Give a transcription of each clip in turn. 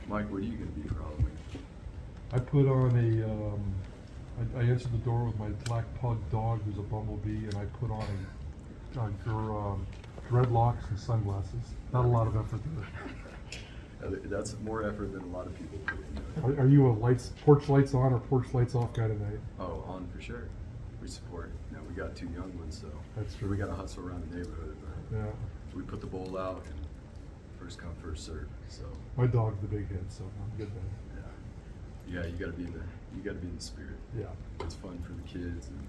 Mike, what are you going to be for Halloween? I put on I answered the door with my black pug dog, who's a bumblebee, and I put on dreadlocks and sunglasses. Not a lot of effort there. That's more effort than a lot of people put into it. Are you a porch lights on or porch lights off guy tonight? Oh, on for sure. We support. You know, we got 2 young ones, so That's true. we got to hustle around the neighborhood. But Yeah. we put the bowl out and first come, first serve. So My dog's the big head, so I'm good there. yeah, you got to be in the spirit. Yeah. It's fun for the kids, and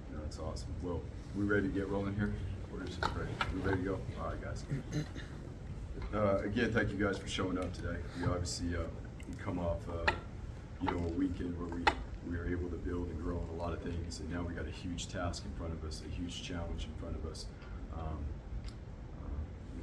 you know, it's awesome. Well, we ready to get rolling here? We're just ready. We ready to go? All right, guys. Again, thank you guys for showing up today. We obviously we come off you know, a weekend where we were able to build and grow on a lot of things, and now we got a huge task in front of us, a huge challenge in front of us.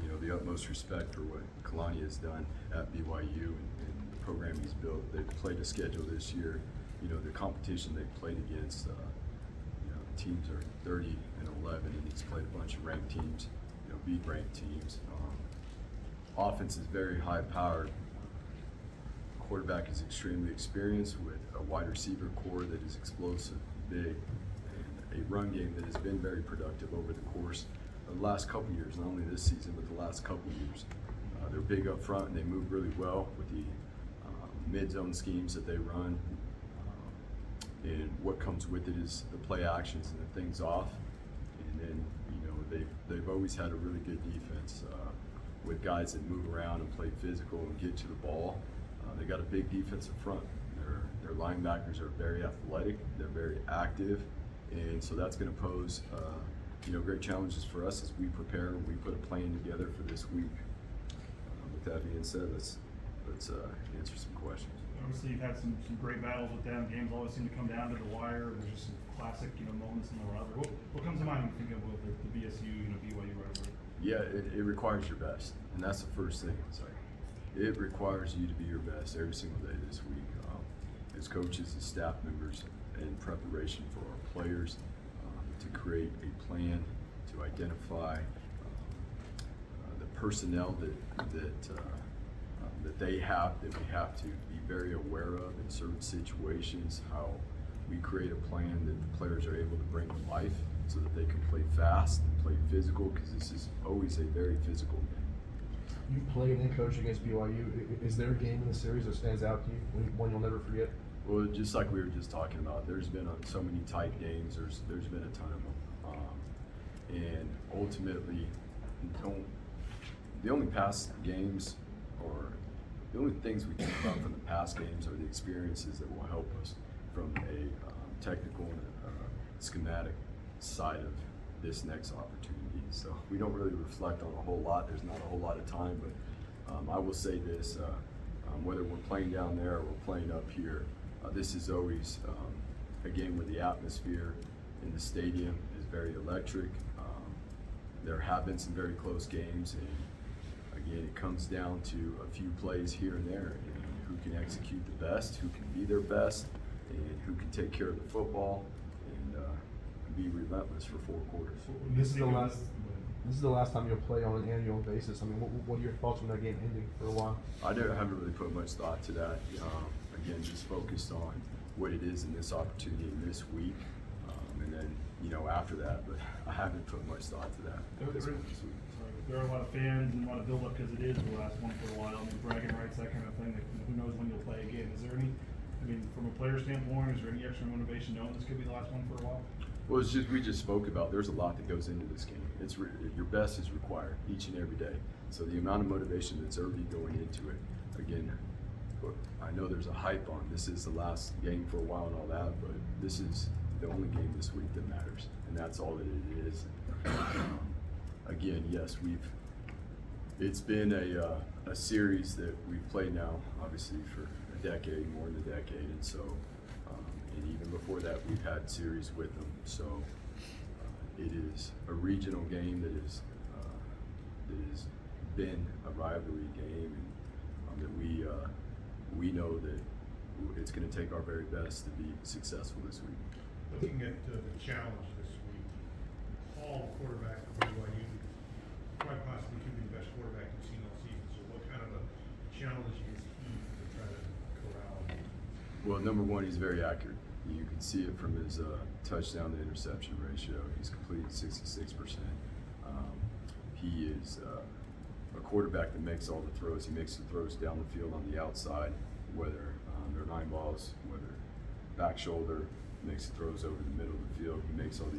You know, the utmost respect for what Kalani has done at BYU and the program he's built. They've played a schedule this year. You know, the competition they've played against, you know, the teams are 30 and 11, and he's played a bunch of ranked teams, you know, beat ranked teams. Offense is very high powered. Quarterback is extremely experienced with a wide receiver core that is explosive, big, and a run game that has been very productive over the course of the last couple years, not only this season, but the last couple years. They're big up front and they move really well with the mid-zone schemes that they run. And what comes with it is the play actions and the things off. And then, you know, they've always had a really good defense with guys that move around and play physical and get to the ball. They got a big defensive front. Their linebackers are very athletic. They're very active, and so that's going to pose you know, great challenges for us as we prepare and we put a plan together for this week. With that being said, let's answer some questions. Obviously, you've had some great battles with them. Games always seem to come down to the wire. There's just some classic, you know, moments in the rivalry. What comes to mind when you think of the BSU, you know, BYU rivalry? Yeah, it requires your best, and that's the first thing. It's like, it requires you to be your best every single day this week. As coaches, as staff members, in preparation for our players, to create a plan, to identify the personnel that they have, that we have to be very aware of in certain situations, how we create a plan that the players are able to bring to life so that they can play fast and play physical, because this is always a very physical game. You played and coached against BYU. Is there a game in the series that stands out to you, one you'll never forget? Well, just like we were just talking about, there's been so many tight games. There's been a ton of them, and ultimately, the only past games, or the only things we think about from the past games, are the experiences that will help us from a technical and schematic side of this next opportunity. So we don't really reflect on a whole lot. There's not a whole lot of time, but I will say this: whether we're playing down there or we're playing up here, this is always a game where the atmosphere in the stadium is very electric. There have been some very close games, and again, it comes down to a few plays here and there, and who can execute the best, who can be their best, and who can take care of the football and be relentless for 4 quarters. This is the last time you'll play on an annual basis. I mean, what are your thoughts on that game ending for a while? I haven't really put much thought to that. Again, just focused on what it is in this opportunity in this week, and then, you know, after that. But I haven't put much thought to that. There are a lot of fans and a lot of build-up because it is the last one for a while. I mean, bragging rights, that kind of thing. Like, who knows when you'll play again? Is there any? I mean, from a player standpoint, is there any extra motivation knowing this could be the last one for a while? Well, it's just, we just spoke about, there's a lot that goes into this game. Your best is required each and every day. So the amount of motivation that's already going into it, again, I know there's a hype on this is the last game for a while and all that, but this is the only game this week that matters, and that's all that it is. Again, yes, it's been a series that we've played now, obviously, for a decade, more than a decade, and so, and even before that, we've had series with them. So it is a regional game that has been a rivalry game, and that we know that it's going to take our very best to be successful this week. Looking at the challenge this week, Paul, quarterback for BYU, quite possibly could be the best quarterback you've seen all season. So what kind of a challenge is he Well, number one, he's very accurate. You can see it from his touchdown to interception ratio. He's completed 66%. He is a quarterback that makes all the throws. He makes the throws down the field on the outside, whether they're 9 balls, whether back shoulder, makes the throws over the middle of the field. He makes all the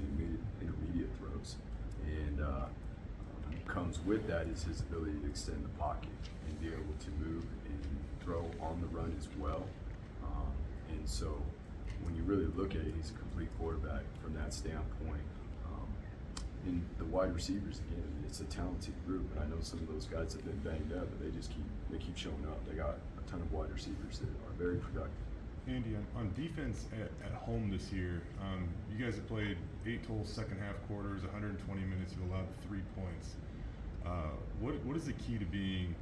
intermediate throws. And comes with that is his ability to extend the pocket and be able to move and throw on the run as well. And so when you really look at it, he's a complete quarterback from that standpoint. And the wide receivers, again, it's a talented group, and I know some of those guys have been banged up, but they keep showing up. They got a ton of wide receivers that are very productive. Andy, on defense at home this year, you guys have played 8 total second half quarters, 120 minutes. You've allowed 3 points. What is the key to being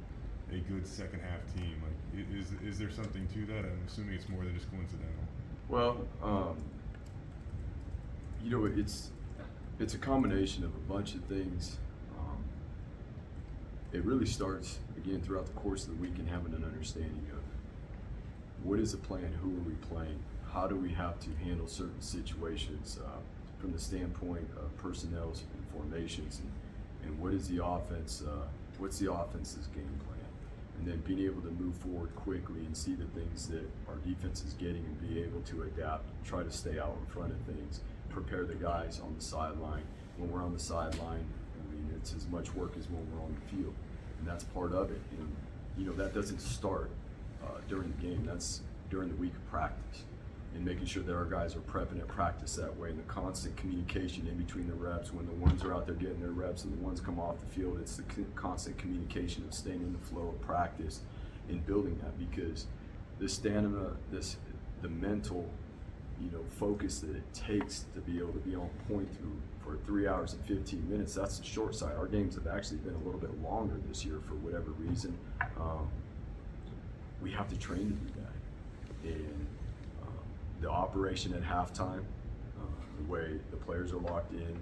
a good second half team? Like, is there something to that? I'm assuming it's more than just coincidental. Well, you know, it's a combination of a bunch of things. It really starts, again, throughout the course of the week and having an understanding of what is the plan, who are we playing, how do we have to handle certain situations from the standpoint of personnel and formations, and what is the offense, what's the offense's game plan, and then being able to move forward quickly and see the things that our defense is getting and be able to adapt, try to stay out in front of things, prepare the guys on the sideline. When we're on the sideline, I mean, it's as much work as when we're on the field, and that's part of it. And you know, that doesn't start during the game. That's during the week of practice, and making sure that our guys are prepping at practice that way, and the constant communication in between the reps. When the ones are out there getting their reps and the ones come off the field, it's the constant communication of staying in the flow of practice and building that, because the stamina, the mental, you know, focus that it takes to be able to be on point for 3 hours and 15 minutes, that's the short side. Our games have actually been a little bit longer this year for whatever reason. We have to train to do that. And the operation at halftime, the way the players are locked in,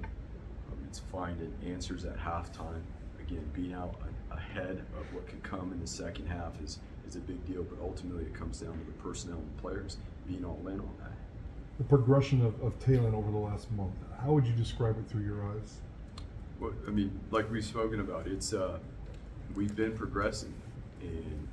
it's finding answers at halftime. Again, being out ahead of what can come in the second half is a big deal, but ultimately it comes down to the personnel and the players being all in on that. The progression of Talon over the last month, how would you describe it through your eyes? Well, I mean, like we've spoken about, it's we've been progressing, and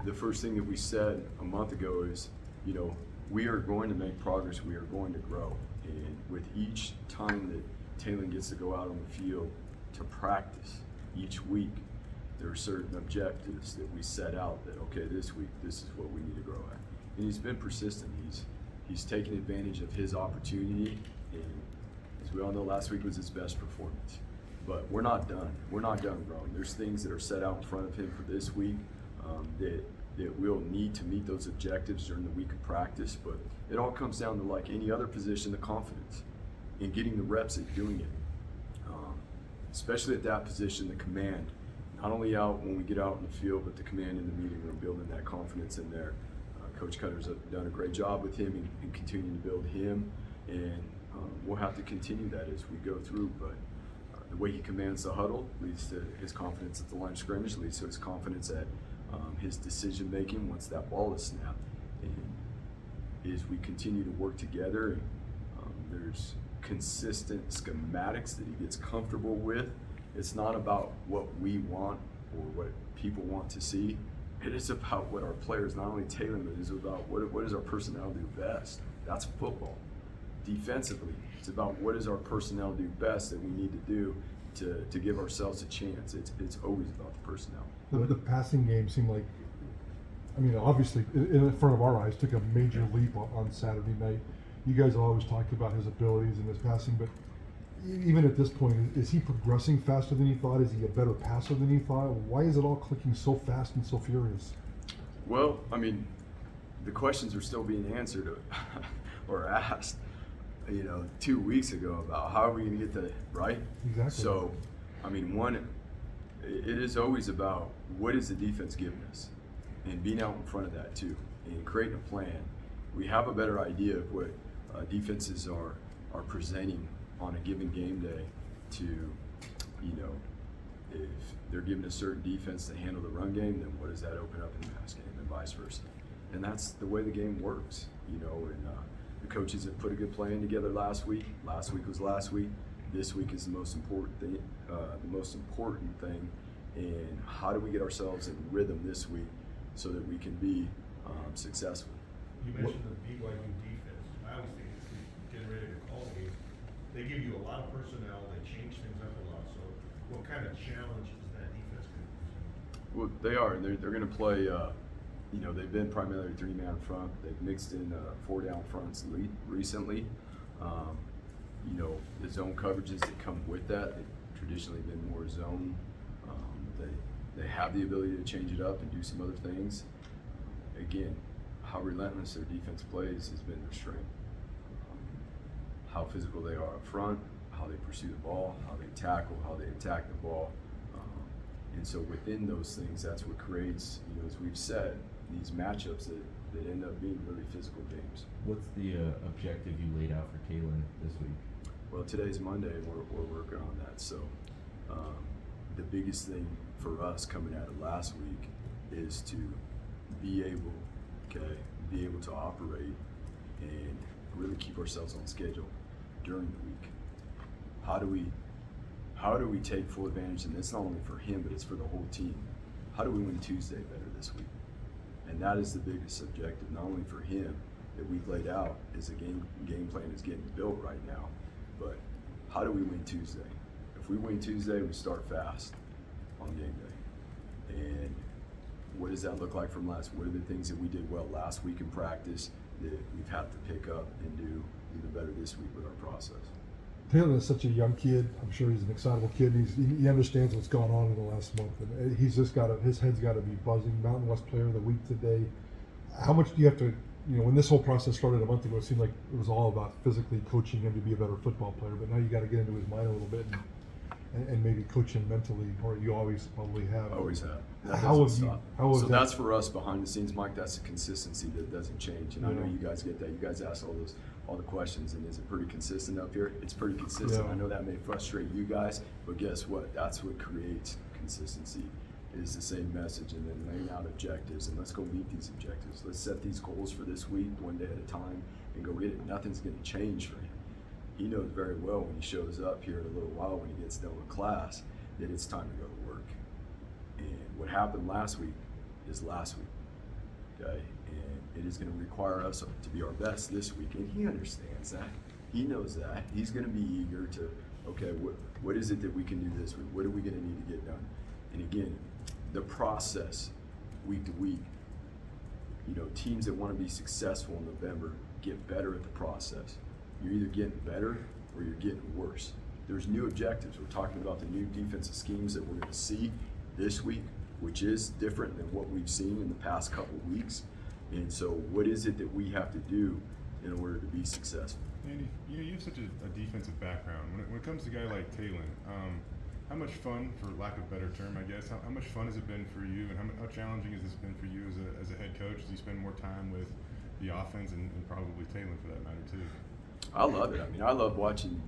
the first thing that we said a month ago is, you know, we are going to make progress, we are going to grow, and with each time that Talon gets to go out on the field to practice each week, there are certain objectives that we set out that, okay, this week, this is what we need to grow at. And he's been persistent. He's taken advantage of his opportunity, and as we all know, last week was his best performance. But we're not done. We're not done growing. There's things that are set out in front of him for this week that we'll need to meet those objectives during the week of practice. But it all comes down to, like any other position, the confidence in getting the reps at doing it. Especially at that position, the command, not only out when we get out in the field, but the command in the meeting room, building that confidence in there. Coach Cutter's done a great job with him and continuing to build him, and we'll have to continue that as we go through. But the way he commands the huddle leads to his confidence at the line of scrimmage, leads to his confidence at his decision making once that ball is snapped. And as we continue to work together, and there's consistent schematics that he gets comfortable with. It's not about what we want or what people want to see. It is about what our players, not only Taylor, but it is about what does our personnel do best. That's football. Defensively, it's about what does our personnel do best that we need to do to give ourselves a chance. It's always about the personnel. The passing game seemed like, I mean, obviously, in front of our eyes, took a major leap on Saturday night. You guys always talked about his abilities and his passing, but even at this point, is he progressing faster than you thought? Is he a better passer than you thought? Why is it all clicking so fast and so furious? Well, I mean, the questions are still being answered or asked, 2 weeks ago about how are we going to get to right? Exactly. So, I mean, it is always about what is the defense giving us and being out in front of that too and creating a plan. We have a better idea of what defenses are presenting on a given game day to, if they're giving a certain defense to handle the run game, then what does that open up in the pass game and vice versa. and that's the way the game works, you know. And the coaches have put a good plan together last week. Last week was last week. This week is the most important thing. And how do we get ourselves in rhythm this week so that we can be successful? You mentioned the BYU defense. I always think it's getting ready to call games. They give you a lot of personnel. They change things up a lot. So, what kind of challenge is that defense going to present? Well, they are. They're going to play. You know, they've been primarily 3-man front. They've mixed in 4-down fronts recently. You know, the zone coverages that come with that, they've traditionally been more zone. They have the ability to change it up and do some other things. Again, how relentless their defense plays has been their strength. How physical they are up front, how they pursue the ball, how they tackle, how they attack the ball. And so within those things, that's what creates, you know, as we've said, these matchups that end up being really physical games. What's the objective you laid out for Kalen this week? Well, today's Monday, and we're working on that. So the biggest thing for us coming out of last week is to be able to operate and really keep ourselves on schedule during the week. How do we take full advantage? And it's not only for him, but it's for the whole team. How do we win Tuesday better this week? And that is the biggest objective, not only for him that we've laid out as a game plan is getting built right now, but how do we win Tuesday? If we win Tuesday, we start fast on game day. And what does that look like from last? What are the things that we did well last week in practice that we've had to pick up and do even better this week with our process? Taylor is such a young kid. I'm sure he's an excitable kid. He understands what's gone on in the last month, and he's just his head's got to be buzzing. Mountain West Player of the Week today. How much do you have to, you know, when this whole process started a month ago, it seemed like it was all about physically coaching him to be a better football player. But now you got to get into his mind a little bit and maybe coach him mentally, or you always probably have. Always have. That How doesn't have you? stop. How has So that? that's for us behind the scenes, Mike. That's the consistency that doesn't change. And I know Yeah. you guys get that. You guys ask all the questions, and is it pretty consistent up here? It's pretty consistent. Yeah. I know that may frustrate you guys, but guess what? That's what creates consistency. Is the same message, and then laying out objectives, and let's go meet these objectives. Let's set these goals for this week, one day at a time, and go get it. Nothing's going to change for him. He knows very well when he shows up here in a little while, when he gets done with class, that it's time to go to work. And what happened last week is last week, okay? And it is going to require us to be our best this week, and he understands that. He knows that. He's going to be eager to, okay, what is it that we can do this week? What are we going to need to get done? And again, the process, week to week, you know, teams that want to be successful in November get better at the process. You're either getting better or you're getting worse. There's new objectives. We're talking about the new defensive schemes that we're going to see this week, which is different than what we've seen in the past couple of weeks. And so what is it that we have to do in order to be successful? Andy, you have such a defensive background. When it comes to a guy like Taylor, how much fun, for lack of a better term, I guess, how much fun has it been for you, and how challenging has this been for you as a head coach as you spend more time with the offense and probably Taylor for that matter too? I love it. I mean, I love watching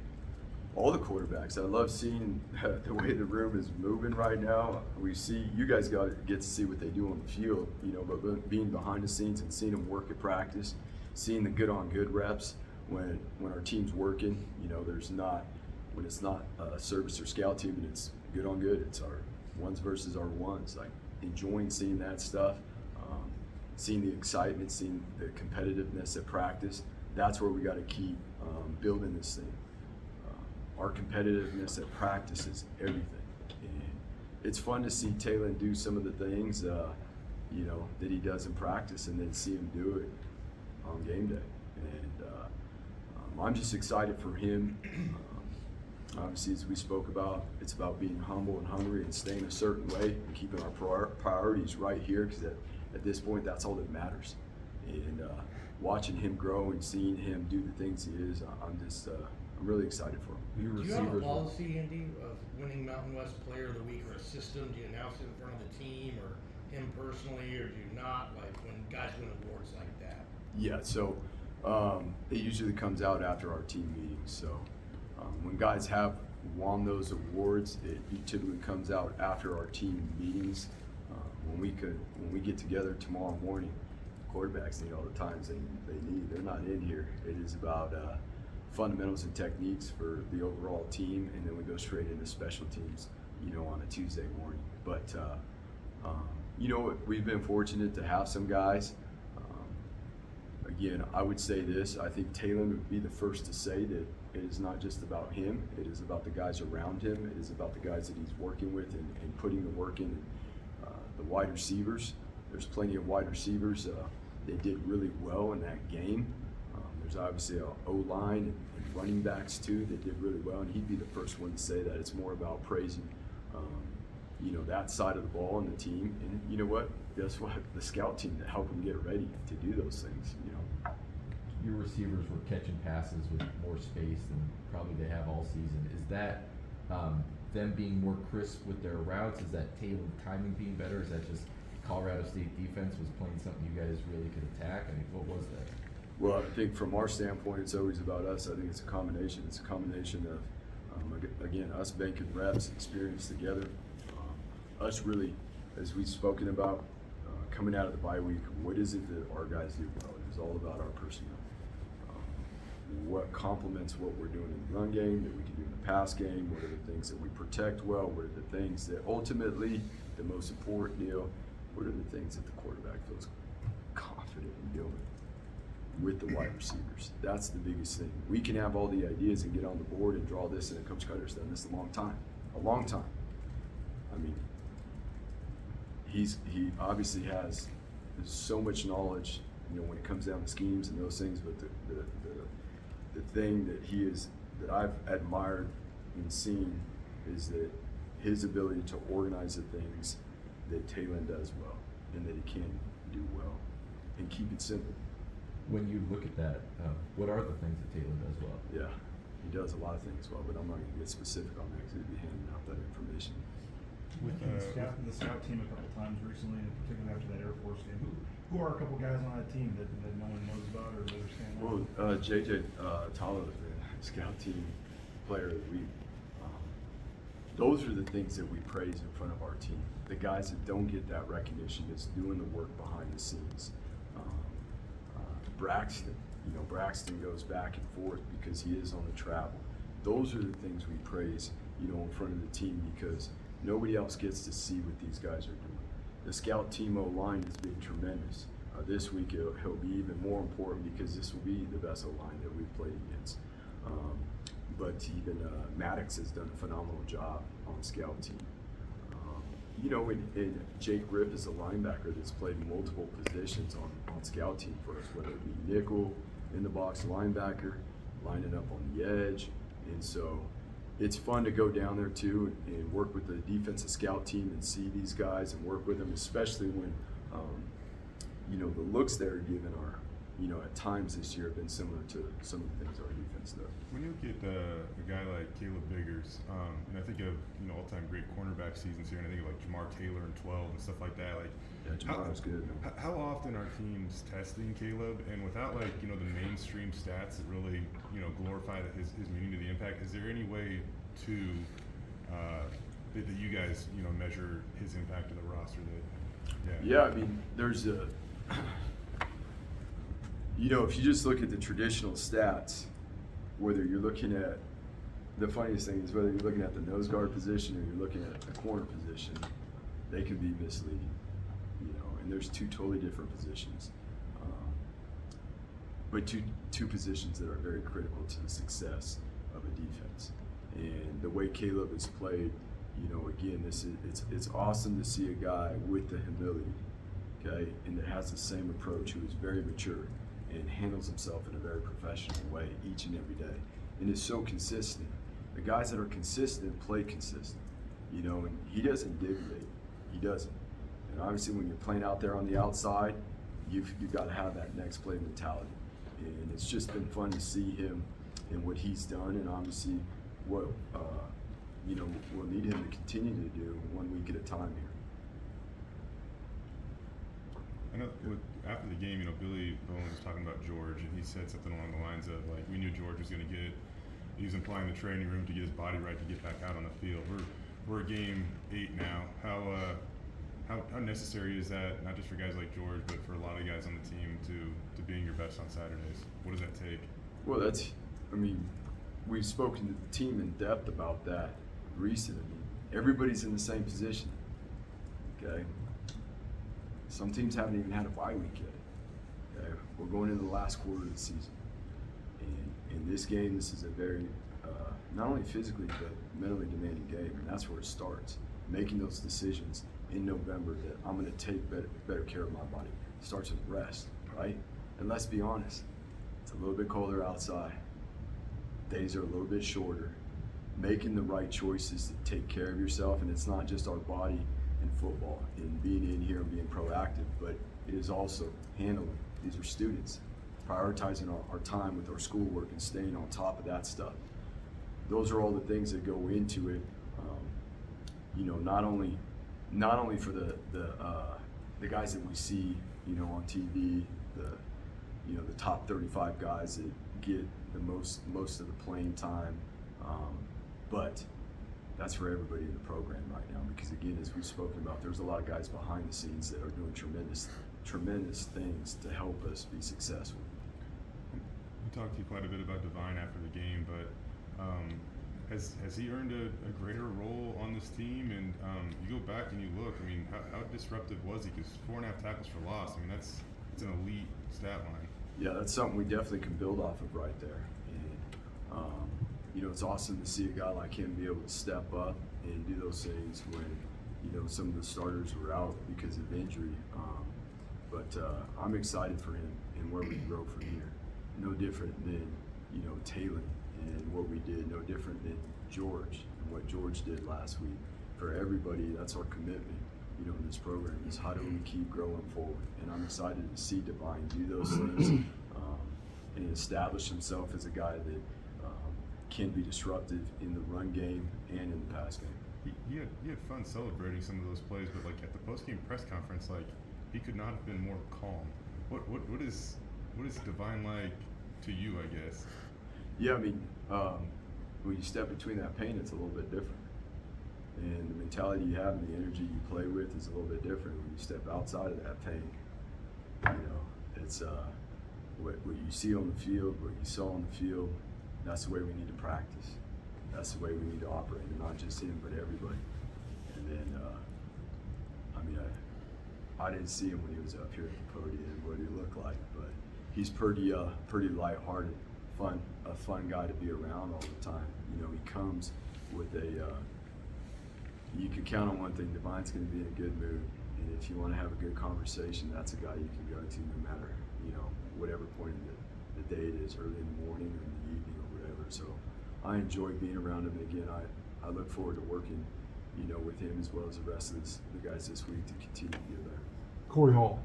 all the quarterbacks. I love seeing the way the room is moving right now. We see, you guys get to see what they do on the field, you know, but being behind the scenes and seeing them work at practice, seeing the good on good reps when our team's working, you know, when it's not a service or scout team and it's good on good, it's our ones versus our ones. Like, enjoying seeing that stuff, seeing the excitement, seeing the competitiveness at practice. That's where we got to keep building this thing. Our competitiveness at practice is everything, and it's fun to see Taylor do some of the things, you know, that he does in practice, and then see him do it on game day. And I'm just excited for him. Obviously, as we spoke about, it's about being humble and hungry and staying a certain way and keeping our priorities right here, because at this point, that's all that matters. And watching him grow and seeing him do the things he is, I'm really excited for him. Do you have a policy, Andy, of winning Mountain West Player of the Week, or a system? Do you announce it in front of the team or him personally, or do you not, like when guys win awards like that? Yeah, so it usually comes out after our team meetings. So when guys have won those awards, it typically comes out after our team meetings. When we get together tomorrow morning, quarterbacks need all the times they need. They're not in here. It is about fundamentals and techniques for the overall team, and then we go straight into special teams, you know, on a Tuesday morning. But you know, we've been fortunate to have some guys. Again, I would say this, I think Talon would be the first to say that it is not just about him, it is about the guys around him, it is about the guys that he's working with and putting the work in. The wide receivers, there's plenty of wide receivers. They did really well in that game. There's obviously a O-line and running backs too that did really well, and he'd be the first one to say that. It's more about praising you know, that side of the ball and the team. And you know what? Guess what? The scout team to help them get ready to do those things, you know. Your receivers were catching passes with more space than probably they have all season. Is that them being more crisp with their routes? Is that tailored timing being better? Is that just Colorado State defense was playing something you guys really could attack? I mean, what was that? Well, I think from our standpoint, it's always about us. I think it's a combination. It's a combination of, again, us banking reps, experience together. Us really, as we've spoken about, coming out of the bye week, what is it that our guys do well? It is all about our personnel. What complements what we're doing in the run game that we can do in the pass game? What are the things that we protect well? What are the things that ultimately, the most important deal, what are the things that the quarterback feels confident in doing with the wide receivers? That's the biggest thing. We can have all the ideas and get on the board and draw this, and Coach Cutter's done this a long time. I mean, he obviously has so much knowledge, you know, when it comes down to schemes and those things. But the thing that I've admired and seen is that his ability to organize the things that Talon does well and that he can do well and keep it simple. When you look at that, what are the things that Taylor does well? Yeah, he does a lot of things well, but I'm not going to get specific on that because he'd be handing out that information. With the scout team a couple times recently, and particularly after that Air Force game, who are a couple guys on that team that no one knows about or that understand? Well, JJ Talo, the scout team player of the week. Those are the things that we praise in front of our team. The guys that don't get that recognition, that's doing the work behind the scenes. Braxton, you know, Braxton goes back and forth because he is on the travel. Those are the things we praise, you know, in front of the team because nobody else gets to see what these guys are doing. The scout team O-line has been tremendous. This week he'll be even more important because this will be the best O-line that we've played against. But even Maddox has done a phenomenal job on the scout team. You know, and Jake Rip is a linebacker that's played multiple positions on scout team for us, whether it be nickel, in the box linebacker, lining up on the edge. And so it's fun to go down there too and work with the defensive scout team and see these guys and work with them, especially when, you know, the looks they're given are, you know, at times this year have been similar to some of the things our defense does. When you look at a guy like Caleb Biggers, and I think of, you know, all-time great cornerback seasons here, and I think of like Jamar Taylor in 12 and stuff like that. Like, Yeah, Jamar's good. How often are teams testing Caleb, and without like, you know, the mainstream stats that really, you know, glorify his meaning to the impact? Is there any way to that you guys, you know, measure his impact to the roster? Yeah, I mean, there's a. You know, if you just look at the traditional stats, whether you're looking at, the funniest thing is whether you're looking at the nose guard position or you're looking at the corner position, they can be misleading, you know, and there's two totally different positions. But two positions that are very critical to the success of a defense. And the way Caleb has played, you know, again, it's awesome to see a guy with the humility, okay, and that has the same approach, who is very mature and handles himself in a very professional way each and every day, and is so consistent. The guys that are consistent play consistent, you know, and he doesn't deviate. He doesn't. And obviously, when you're playing out there on the outside, you've got to have that next play mentality. And it's just been fun to see him and what he's done, and obviously what you know, we'll need him to continue to do 1 week at a time here. I know after the game, you know, Billy Bowen was talking about George, and he said something along the lines of, like, we knew George was going to he was implying the training room to get his body right to get back out on the field. We're at game 8 now. How how necessary is that, not just for guys like George, but for a lot of guys on the team to being your best on Saturdays? What does that take? Well, we've spoken to the team in depth about that recently. Everybody's in the same position. Okay. Some teams haven't even had a bye week yet. Okay. We're going into the last quarter of the season, and in this game, this is a very not only physically but mentally demanding game, and that's where it starts. Making those decisions in November that I'm going to take better care of my body. It starts with rest, right? And let's be honest, it's a little bit colder outside. Days are a little bit shorter. Making the right choices to take care of yourself, and it's not just our body in football and being in here and being proactive, but it is also handling. These are students, prioritizing our time with our schoolwork and staying on top of that stuff. Those are all the things that go into it. Not only for the guys that we see, on TV, the top 35 guys that get the most of the playing time, but that's for everybody in the program right now. Because again, as we've spoken about, there's a lot of guys behind the scenes that are doing tremendous things to help us be successful. We talked to you quite a bit about Divine after the game, but has he earned a greater role on this team? And you go back and you look, how disruptive was he? Because 4.5 tackles for loss, it's an elite stat line. Yeah, that's something we definitely can build off of right there. And it's awesome to see a guy like him be able to step up and do those things when some of the starters were out because of injury. But I'm excited for him and where we grow from here. No different than Taylor and what we did. No different than George and what George did last week. For everybody, that's our commitment. In this program is how do we keep growing forward, and I'm excited to see Divine do those things and establish himself as a guy that can be disruptive in the run game and in the pass game. He had fun celebrating some of those plays, but at the post-game press conference, he could not have been more calm. What is Divine like to you, I guess? Yeah, when you step between that pain, it's a little bit different. And the mentality you have and the energy you play with is a little bit different when you step outside of that pain. It's what you see on the field, what you saw on the field, that's the way we need to practice. That's the way we need to operate, and not just him, but everybody. And then, I didn't see him when he was up here at the podium, what he looked like, but he's pretty lighthearted, a fun guy to be around all the time. He comes with you can count on one thing, Divine's going to be in a good mood, and if you want to have a good conversation, that's a guy you can go to no matter, whatever point in the day it is, early in the morning or in the evening or whatever. So I enjoy being around him. Again, I look forward to working, with him as well as the rest of the guys this week to continue to get better. Corey Hall,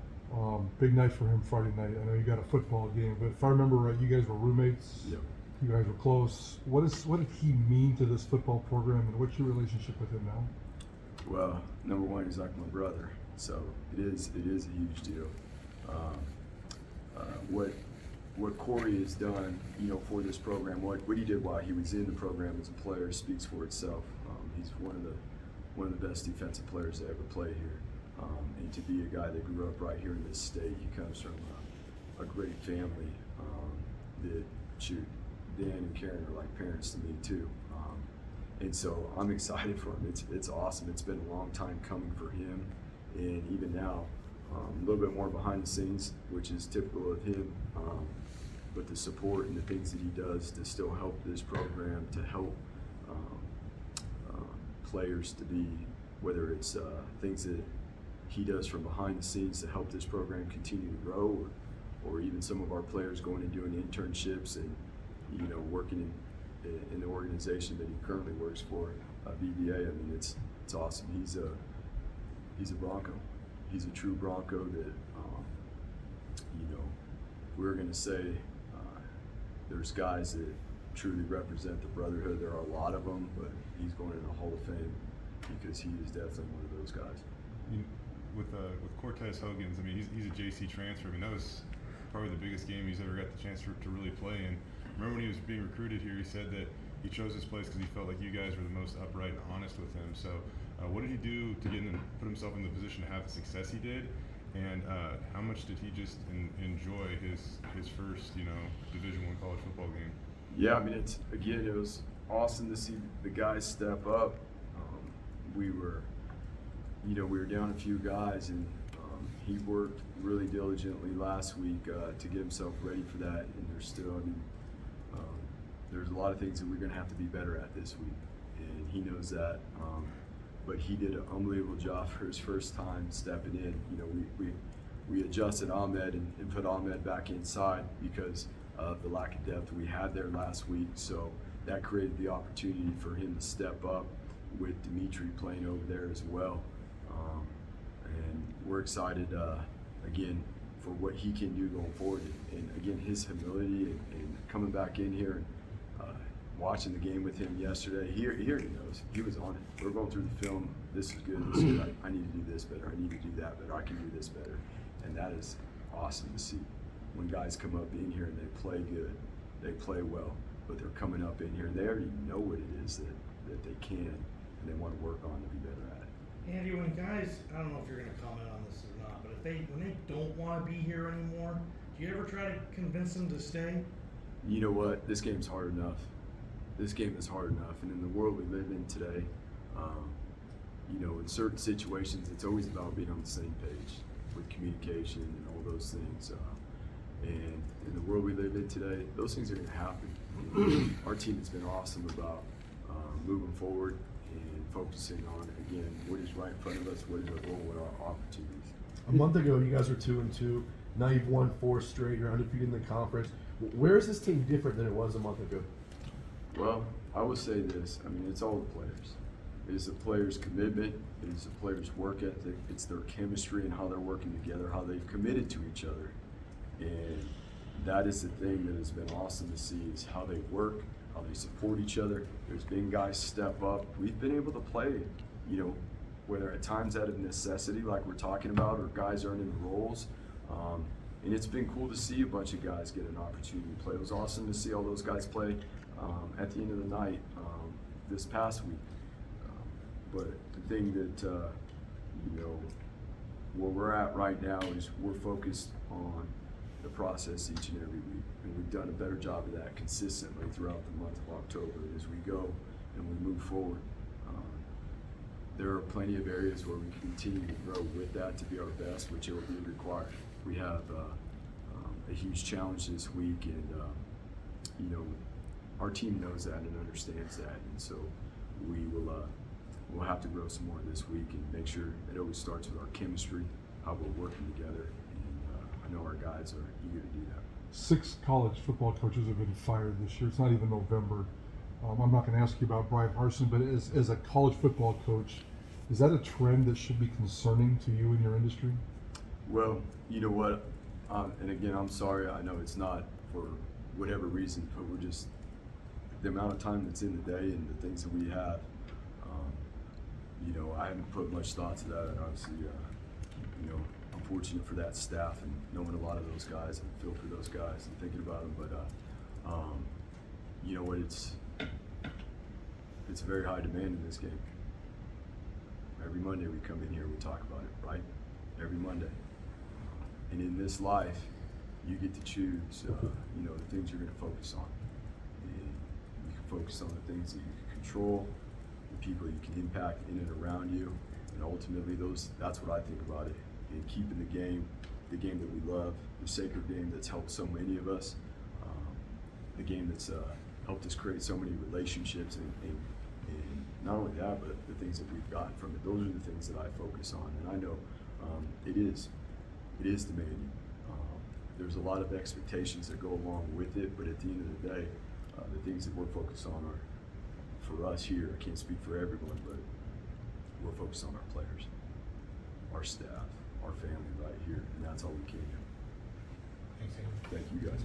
big night for him Friday night. I know you got a football game, but if I remember right, you guys were roommates. Yep. You guys were close. What did he mean to this football program, and what's your relationship with him now? Well, number one, he's like my brother, so it is a huge deal. What Corey has done, for this program, what he did while he was in the program as a player speaks for itself. He's one of the best defensive players to ever play here, and to be a guy that grew up right here in this state. He comes from a great family that Dan and Karen are like parents to me too. And so I'm excited for him. It's awesome. It's been a long time coming for him, and even now, a little bit more behind the scenes, which is typical of him. But the support and the things that he does to still help this program, to help players to be, whether it's things that he does from behind the scenes to help this program continue to grow, or even some of our players going and doing internships and working in the organization that he currently works for, BBA. It's awesome. He's a Bronco. He's a true Bronco that we're going to say there's guys that truly represent the brotherhood. There are a lot of them, but he's going in the Hall of Fame because he is definitely one of those guys. With Cortez Hogans, he's a JC transfer. That was probably the biggest game he's ever got the chance to really play in. Remember when he was being recruited here, he said that he chose this place because he felt like you guys were the most upright and honest with him. So What did he do to put himself in the position to have the success he did? And how much did he just enjoy his first, Division I college football game? Yeah, I mean, it was awesome to see the guys step up. We were down a few guys, and he worked really diligently last week to get himself ready for that. And there's a lot of things that we're going to have to be better at this week, and he knows that. But he did an unbelievable job for his first time stepping in. We adjusted Ahmed and put Ahmed back inside because of the lack of depth we had there last week. So that created the opportunity for him to step up with Dimitri playing over there as well. And we're excited, again, for what he can do going forward. And again, his humility and coming back in here and watching the game with him yesterday, he knows. He was on it. We're going through the film. This is good. This is good. I need to do this better. I need to do that better. I can do this better. And that is awesome to see. When guys come up in here and they play good, they play well, but they're coming up in here and they already know what it is that they can and they want to work on to be better at it. Andy, when guys, I don't know if you're going to comment on this or not, but when they don't want to be here anymore, do you ever try to convince them to stay? You know what? This game's hard enough. This game is hard enough, and in the world we live in today, in certain situations, it's always about being on the same page with communication and all those things. And in the world we live in today, those things are going to happen. Our team has been awesome about moving forward and focusing on, again, what is right in front of us, what is our goal, what are our opportunities. A month ago, you guys were 2-2. Now you've won 4 straight. You're undefeated in the conference. Where is this team different than it was a month ago? Well, I will say this. I mean, it's all the players. It is the players' commitment. It is the players' work ethic. It's their chemistry and how they're working together, how they've committed to each other. And that is the thing that has been awesome to see is how they work, how they support each other. There's been guys step up. We've been able to play, whether at times out of necessity, like we're talking about, or guys earning roles. And it's been cool to see a bunch of guys get an opportunity to play. It was awesome to see all those guys play at the end of the night this past week. But the thing that, where we're at right now is we're focused on the process each and every week. And we've done a better job of that consistently throughout the month of October as we go and we move forward. There are plenty of areas where we can continue to grow with that to be our best, which it will be required. We have a huge challenge this week, and our team knows that and understands that, and so we'll have to grow some more this week and make sure it always starts with our chemistry, how we're working together, and I know our guys are eager to do that. 6 college football coaches have been fired this year. It's not even November. I'm not going to ask you about Brian Harsin, but as a college football coach, is that a trend that should be concerning to you in your industry? Well, you know what, and again, I'm sorry, I know it's not for whatever reason, but we're just, the amount of time that's in the day and the things that we have, I haven't put much thought to that, and obviously, I'm fortunate for that staff and knowing a lot of those guys and feel for those guys and thinking about them, but you know what, it's very high demand in this game. Every Monday we come in here, we talk about it, right? Every Monday. And in this life, you get to choose, the things you're going to focus on. And you can focus on the things that you can control, the people you can impact in and around you, and ultimately that's what I think about it. And keeping the game that we love, the sacred game that's helped so many of us, the game that's helped us create so many relationships, and not only that, but the things that we've gotten from it. Those are the things that I focus on, and I know it is demanding. There's a lot of expectations that go along with it, but at the end of the day, the things that we're focused on are, for us here, I can't speak for everyone, but we're focused on our players, our staff, our family right here, and that's all we can do. Thank you guys.